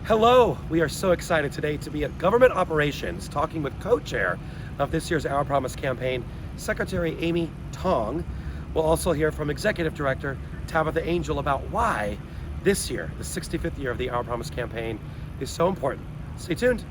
Hello, we are so excited today to be at Government Operations talking with co-chair of this year's Our Promise campaign, Secretary Amy Tong. We'll also hear from Executive Director Tabitha Angel about why this year, the 65th year of the Our Promise campaign, is so important. Stay tuned.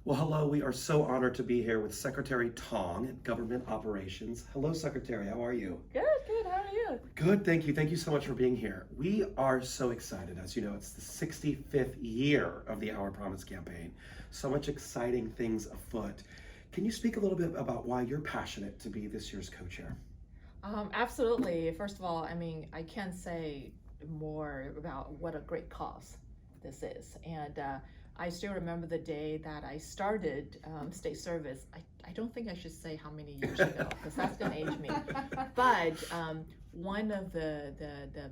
Well, hello, we are so honored to be here with Secretary Tong at Government Operations. Hello, Secretary, how are you? Good, how are you? Good, thank you. Thank you so much for being here. We are so excited. As you know, it's the 65th year of the Our Promise campaign. So much exciting things afoot. Can you speak a little bit about why you're passionate to be this year's co-chair? Absolutely. First of all, I can't say more about what a great cause this is. And I still remember the day that I started state service. I don't think I should say how many years ago, because that's going to age me. But one of the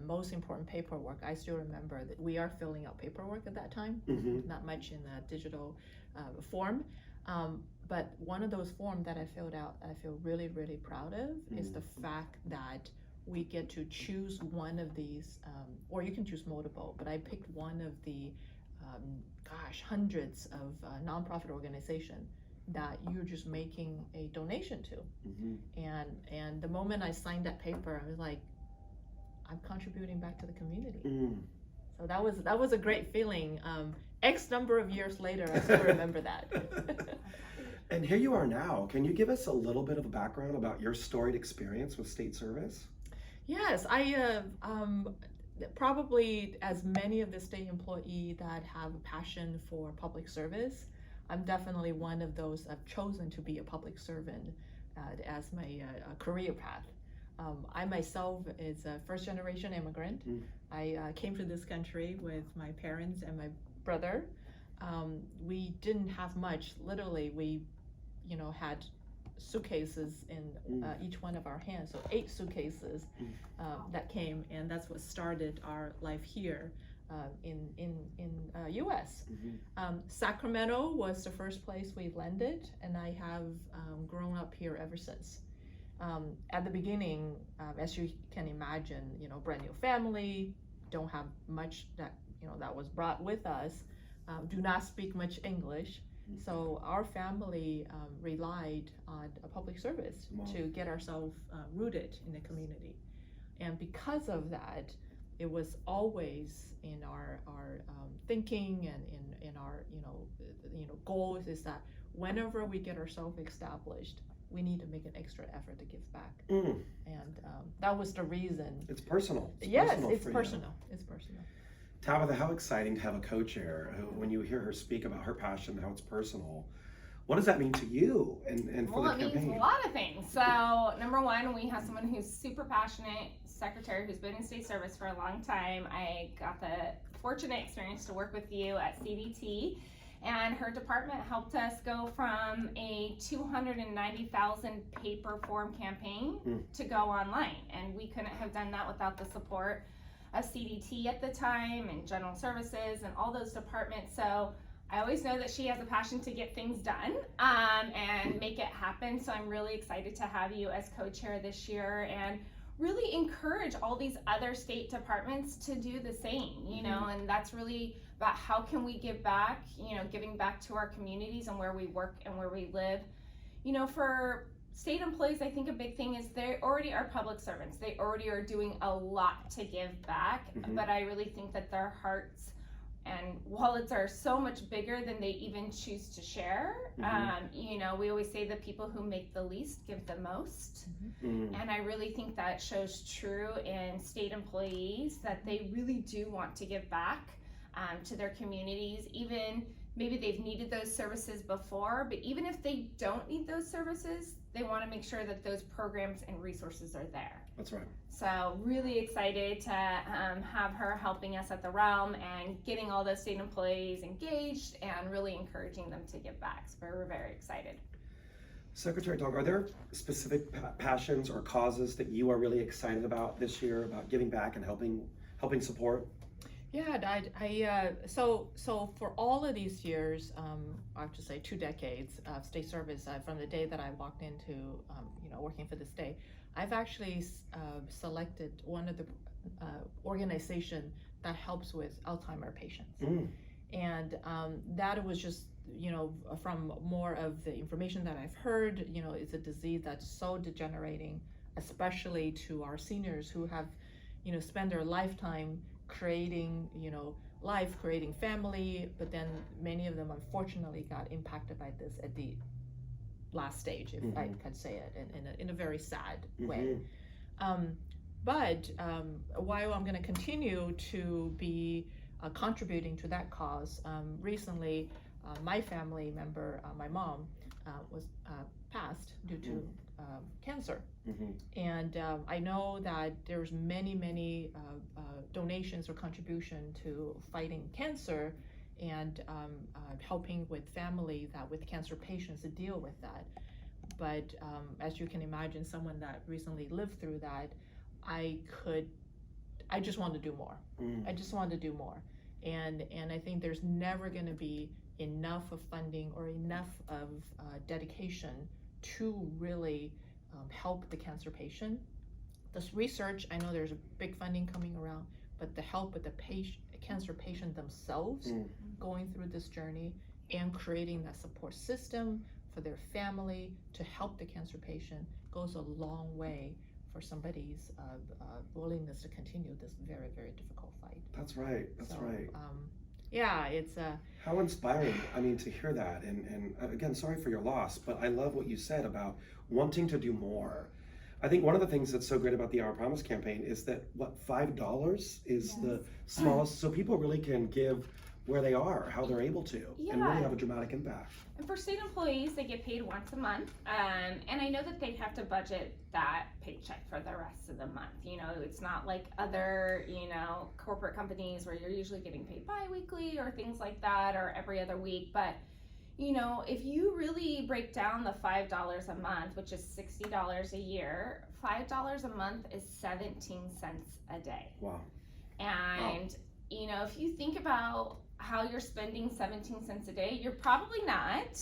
most important paperwork, I still remember that we are filling out paperwork at that time, not much in the digital form. But one of those forms that I filled out, I feel really, really proud of, is the fact that we get to choose one of these, or you can choose multiple, but I picked one of the hundreds of nonprofit organizations that you're just making a donation to. And the moment I signed that paper, I was like, I'm contributing back to the community. So that was a great feeling. X number of years later, I still remember that. And here you are now. Can you give us a little bit of a background about your storied experience with state service? Yes, I probably, as many of the state employees that have a passion for public service, I'm definitely one of those I've chosen to be a public servant as my career path. I myself is a first generation immigrant. I came to this country with my parents and my brother. We didn't have much. Literally, we had suitcases in each one of our hands, so 8 suitcases that came, and that's what started our life here in U.S. Sacramento was the first place we landed, and I have grown up here ever since. At the beginning, as you can imagine, brand new family, don't have much that that was brought with us, do not speak much English. So our family relied on a public service to get ourselves rooted in the community. And because of that, it was always in our thinking and in our goals, is that whenever we get ourselves established, we need to make an extra effort to give back. And that was the reason. It's personal. It's personal. Tabitha, how exciting to have a co-chair who, when you hear her speak about her passion, how it's personal, what does that mean to you and for the campaign? Well, it means a lot of things. So, number one, we have someone who's super passionate, secretary who's been in state service for a long time. I got the fortunate experience to work with you at CDT, and her department helped us go from a 290,000 paper form campaign to go online, and we couldn't have done that without the support of CDT at the time, and general services, and all those departments. So I always know that she has a passion to get things done and make it happen. So I'm really excited to have you as co-chair this year, and really encourage all these other state departments to do the same, and that's really about how can we give back, giving back to our communities and where we work and where we live. For state employees, I think a big thing is they already are public servants. They already are doing a lot to give back, but I really think that their hearts and wallets are so much bigger than they even choose to share. We always say the people who make the least give the most. And I really think that shows true in state employees, that they really do want to give back to their communities. Even maybe they've needed those services before, but even if they don't need those services, they want to make sure that those programs and resources are there. That's right. So really excited to have her helping us at the Realm and getting all those state employees engaged and really encouraging them to give back. So we're very excited. Secretary Tong, are there specific passions or causes that you are really excited about this year, about giving back and helping support? Yeah, so for all of these years, I have to say 2 decades of state service, from the day that I walked into, working for the state, I've actually selected one of the organization that helps with Alzheimer patients. And that was just, from more of the information that I've heard, it's a disease that's so degenerating, especially to our seniors who have, spent their lifetime creating, life, creating family, but then many of them unfortunately got impacted by this at the last stage, if I could say it, in a very sad way. But while I'm going to continue to be contributing to that cause, recently my family member, my mom, was passed due to cancer. And I know that there's many donations or contribution to fighting cancer and helping with family that with cancer patients to deal with that. But as you can imagine, someone that recently lived through that, I just want to do more. I just want to do more. And I think there's never going to be enough of funding or enough of dedication to really help the cancer patient. This research, I know there's a big funding coming around, but the help with the cancer patient themselves going through this journey and creating that support system for their family to help the cancer patient goes a long way for somebody's willingness to continue this very, very difficult fight. That's right. That's right. Yeah, it's how inspiring. I mean, to hear that, and again, sorry for your loss, but I love what you said about wanting to do more. I think one of the things that's so great about the Our Promise campaign is that $5 is the smallest, so people really can give where they are, how they're able to, and really have a dramatic impact. And for state employees, they get paid once a month, and I know that they have to budget that paycheck for the rest of the month. It's not like other, corporate companies where you're usually getting paid bi-weekly or things like that, or every other week. But, if you really break down the $5 a month, which is $60 a year, $5 a month is 17 cents a day. Wow. And, if you think about how you're spending 17 cents a day, you're probably not.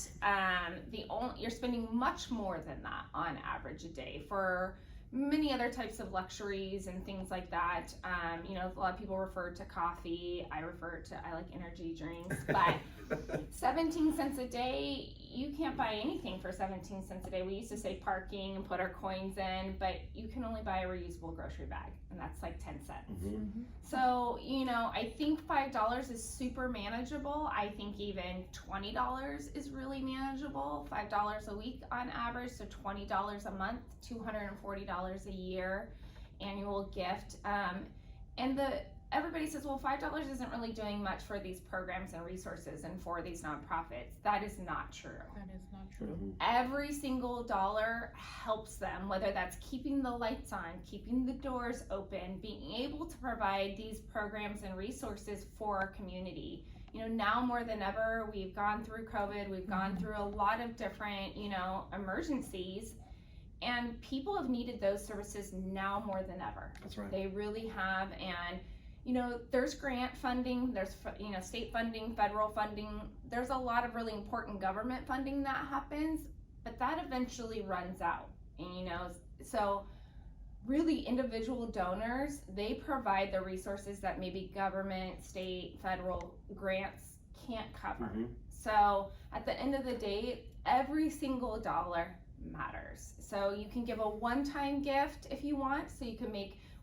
You're spending much more than that on average a day for many other types of luxuries and things like that. A lot of people refer to coffee. I like energy drinks, but 17 cents a day, you can't buy anything for 17 cents a day. We used to say parking and put our coins in, but you can only buy a reusable grocery bag, and that's like 10 cents. So, I think $5 is super manageable. I think even $20 is really manageable. $5 a week on average, so $20 a month, $240 a year annual gift. And everybody says, well, $5 isn't really doing much for these programs and resources and for these nonprofits. That is not true. That is not true. Every single dollar helps them, whether that's keeping the lights on, keeping the doors open, being able to provide these programs and resources for our community. Now more than ever, we've gone through COVID, we've gone through a lot of different, emergencies, and people have needed those services now more than ever. That's right. They really have. And there's grant funding, there's state funding, federal funding. There's a lot of really important government funding that happens, but that eventually runs out. And so really individual donors, they provide the resources that maybe government, state, federal grants can't cover. So at the end of the day, every single dollar matters. So you can give a one-time gift if you want. So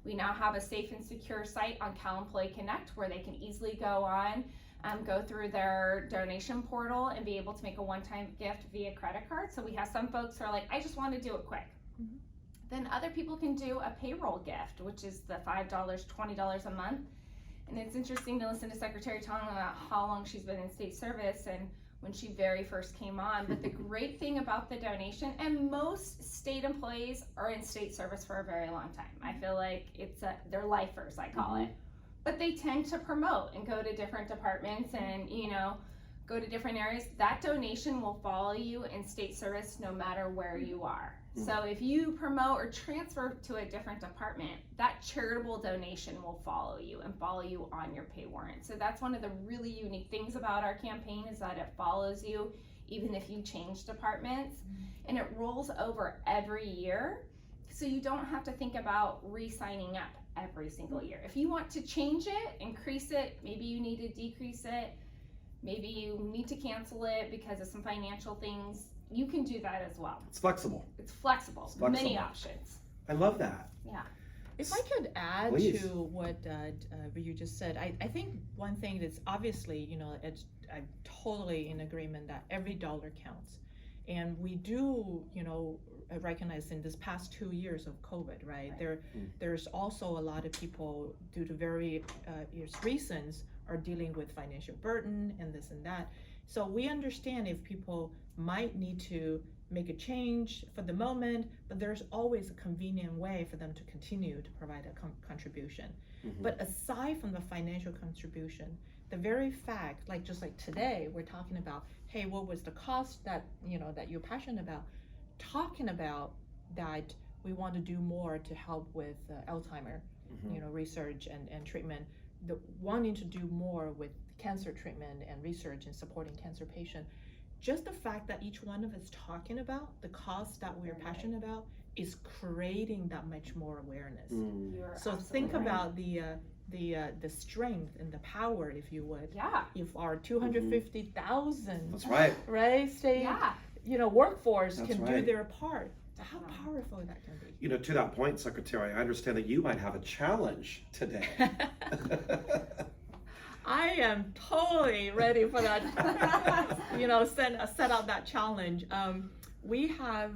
we now have a safe and secure site on Cal Employee Connect where they can easily go on, go through their donation portal and be able to make a one-time gift via credit card. So we have some folks who are like, I just want to do it quick. Then other people can do a payroll gift, which is the $5, $20 a month. And it's interesting to listen to Secretary Tong about how long she's been in state service and when she very first came on. But the great thing about the donation, and most state employees are in state service for a very long time. I feel like they're lifers, I call it. But they tend to promote and go to different departments and, go to different areas. That donation will follow you in state service no matter where you are. So if you promote or transfer to a different department, that charitable donation will follow you and follow you on your pay warrant. So that's one of the really unique things about our campaign is that it follows you even if you change departments, and it rolls over every year. So you don't have to think about re-signing up every single year. If you want to change it, increase it, maybe you need to decrease it, maybe you need to cancel it because of some financial things, you can do that as well. It's flexible. It's flexible. It's flexible. Many options. I love that. Yeah. If I could add Please. to what you just said, I think one thing that's obviously, you know, I'm totally in agreement that every dollar counts. And we do, you know, recognize in this past 2 years of COVID, right? There's also a lot of people, due to various reasons, are dealing with financial burden and this and that. So we understand if people might need to make a change for the moment, but there's always a convenient way for them to continue to provide a contribution. But aside from the financial contribution, the very fact, like just like today, we're talking about, hey, what was the cost that, you know, that you're passionate about, talking about that we want to do more to help with Alzheimer, you know, research and treatment, wanting to do more with cancer treatment and research and supporting cancer patients. Just the fact that each one of us talking about the cause that we're passionate about is creating that much more awareness. So think about the strength and the power, if you would. Yeah. If our 250,000 That's right. right state Yeah. you know workforce That's can right. do their part, how powerful that can be. You know, to that point, Secretary, I understand that you might have a challenge today. I am totally ready for that. You know, set out that challenge. We have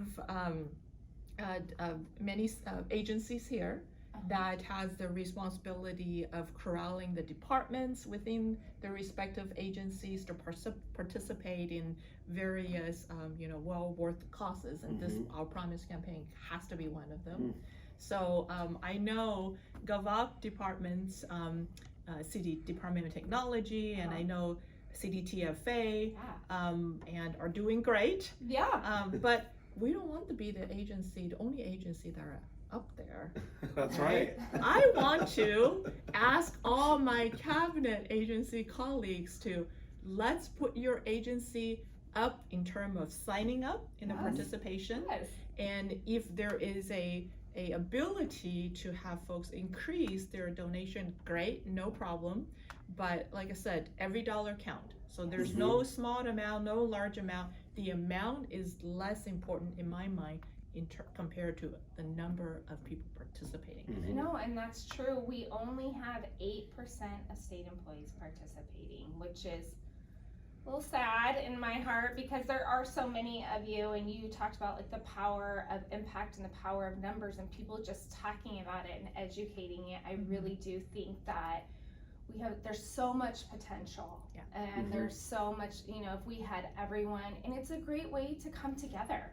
many agencies here that has the responsibility of corralling the departments within the respective agencies to participate in various, you know, well worth causes, and this Our Promise campaign has to be one of them. So I know GovOp departments. CD Department of Technology, and I know CDTFA, and are doing great. Yeah. But we don't want to be the only agency that are up there. That's right. I want to ask all my cabinet agency colleagues to let's put your agency up in terms of signing up in the participation. Yes. And if there is a ability to have folks increase their donation, great, no problem. But like I said, every dollar count. So there's no small amount, no large amount. The amount is less important in my mind compared to the number of people participating. No, and that's true. We only have 8% of state employees participating, which is a little sad in my heart because there are so many of you, and you talked about like the power of impact and the power of numbers and people just talking about it and educating it. I really do think that there's so much potential, and there's so much, you know, if we had everyone, and it's a great way to come together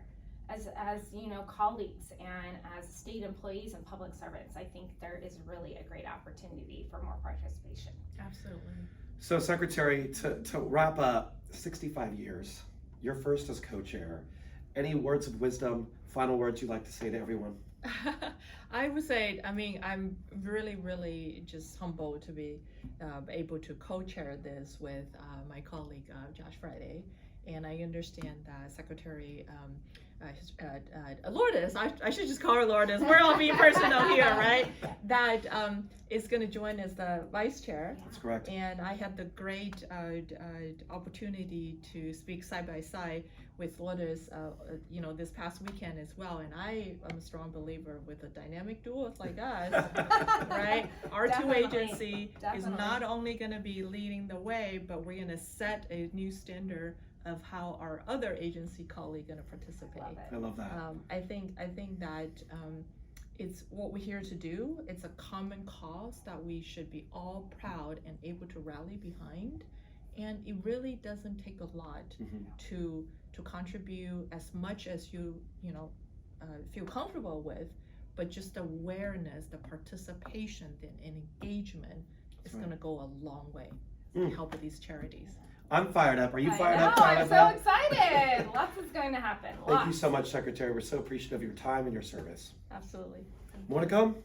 as you know, colleagues and as state employees and public servants. I think there is really a great opportunity for more participation. Absolutely. So, Secretary, to wrap up, 65 years, your first as co-chair. Any words of wisdom, final words you'd like to say to everyone? I would say, I mean, I'm really, really just humbled to be able to co-chair this with my colleague, Josh Friday. And I understand that Secretary Lourdes, I should just call her Lourdes, we're all being personal here, right? That is going to join as the vice chair. That's correct. And I had the great opportunity to speak side by side with Lourdes, you know, this past weekend as well. And I am a strong believer with a dynamic duos like us, right? Our Definitely. two agency is Definitely. not only going to be leading the way, but we're going to set a new standard of how our other agency colleague going to participate. I love that. I think that it's what we're here to do. It's a common cause that we should be all proud and able to rally behind. And it really doesn't take a lot to contribute as much as you feel comfortable with, but just awareness, the participation, and engagement is going to go a long way to help with these charities. I'm fired up. Are you fired up? I'm so excited. Lots is going to happen. Thank you so much, Secretary. We're so appreciative of your time and your service. Absolutely. More to come?